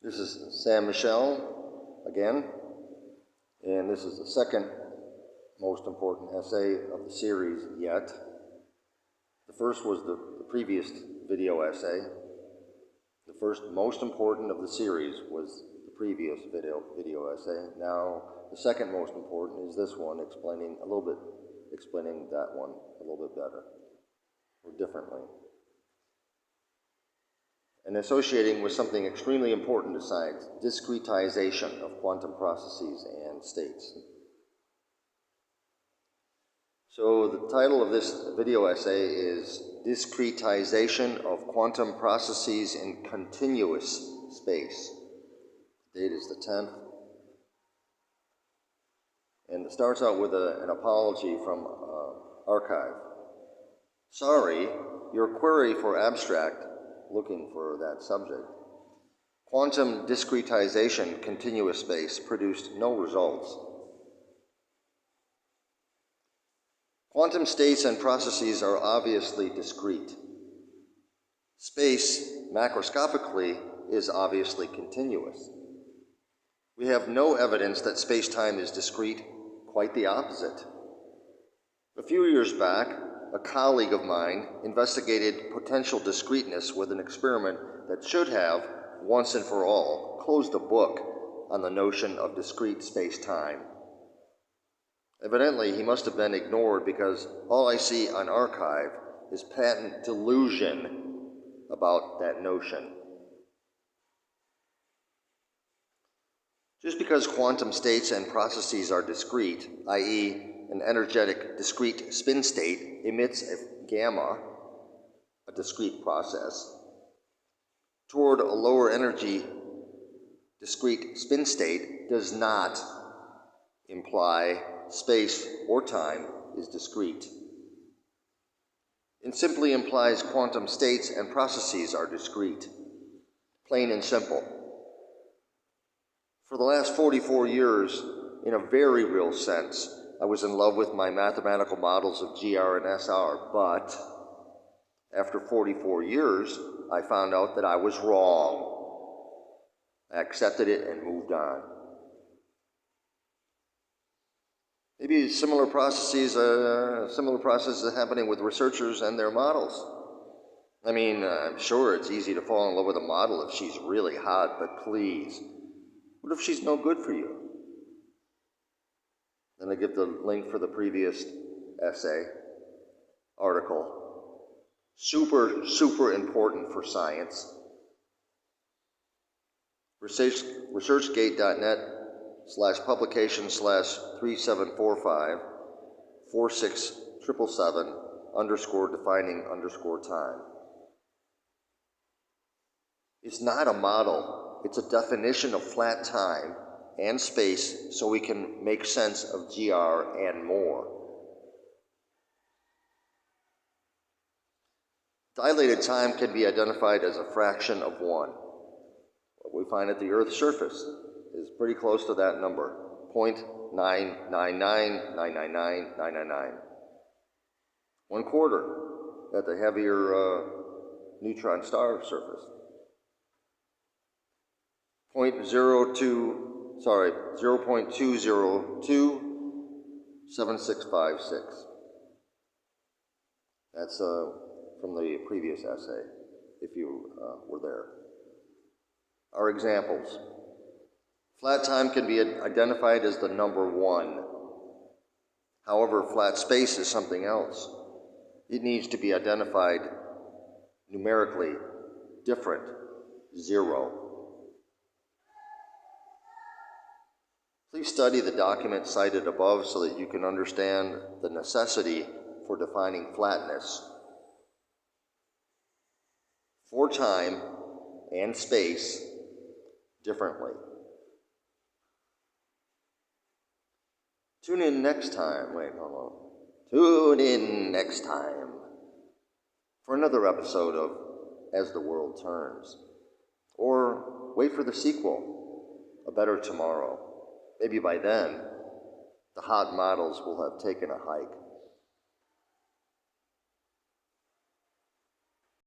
This is Sam Michel again, and this is the second most important essay of the series yet. The first was the previous video essay. The first most important of the series was the previous video essay. Now, the second most important is this one, explaining that one a little bit better, or differently, and associating with something extremely important to science, discretization of quantum processes and states. So the title of this video essay is Discretization of Quantum Processes in Continuous Space. The date is the 10th. And it starts out with an apology from arXiv. Sorry, your query for abstract, looking for that subject, quantum discretization continuous space produced no results. Quantum states and processes are obviously discrete. Space, macroscopically, is obviously continuous. We have no evidence that space-time is discrete, quite the opposite. A few years back, a colleague of mine investigated potential discreteness with an experiment that should have, once and for all, closed the book on the notion of discrete space-time. Evidently, he must have been ignored because all I see on arXiv is patent delusion about that notion. Just because quantum states and processes are discrete, i.e., an energetic discrete spin state emits a gamma, a discrete process, toward a lower energy discrete spin state does not imply space or time is discrete. It simply implies quantum states and processes are discrete, plain and simple. For the last 44 years, in a very real sense, I was in love with my mathematical models of GR and SR, but after 44 years, I found out that I was wrong. I accepted it and moved on. Maybe similar processes are happening with researchers and their models. I mean, I'm sure it's easy to fall in love with a model if she's really hot, but please, what if she's no good for you? Then I give the link for the previous essay, article. Super important for science. researchgate.net/publication/3745467777_defining_time. It's not a model, it's a definition of flat time and space so we can make sense of GR and more. Dilated time can be identified as a fraction of 1. What we find at the Earth's surface is pretty close to that number, 0.999999999. 1/4 at the heavier neutron star surface. 0.2027656. That's from the previous essay, if you were there. Our examples. Flat time can be identified as the number 1. However, flat space is something else. It needs to be identified numerically different, 0. Please study the document cited above so that you can understand the necessity for defining flatness for time and space differently. Tune in next time for another episode of As the World Turns. Or wait for the sequel, A Better Tomorrow. Maybe by then, the hot models will have taken a hike.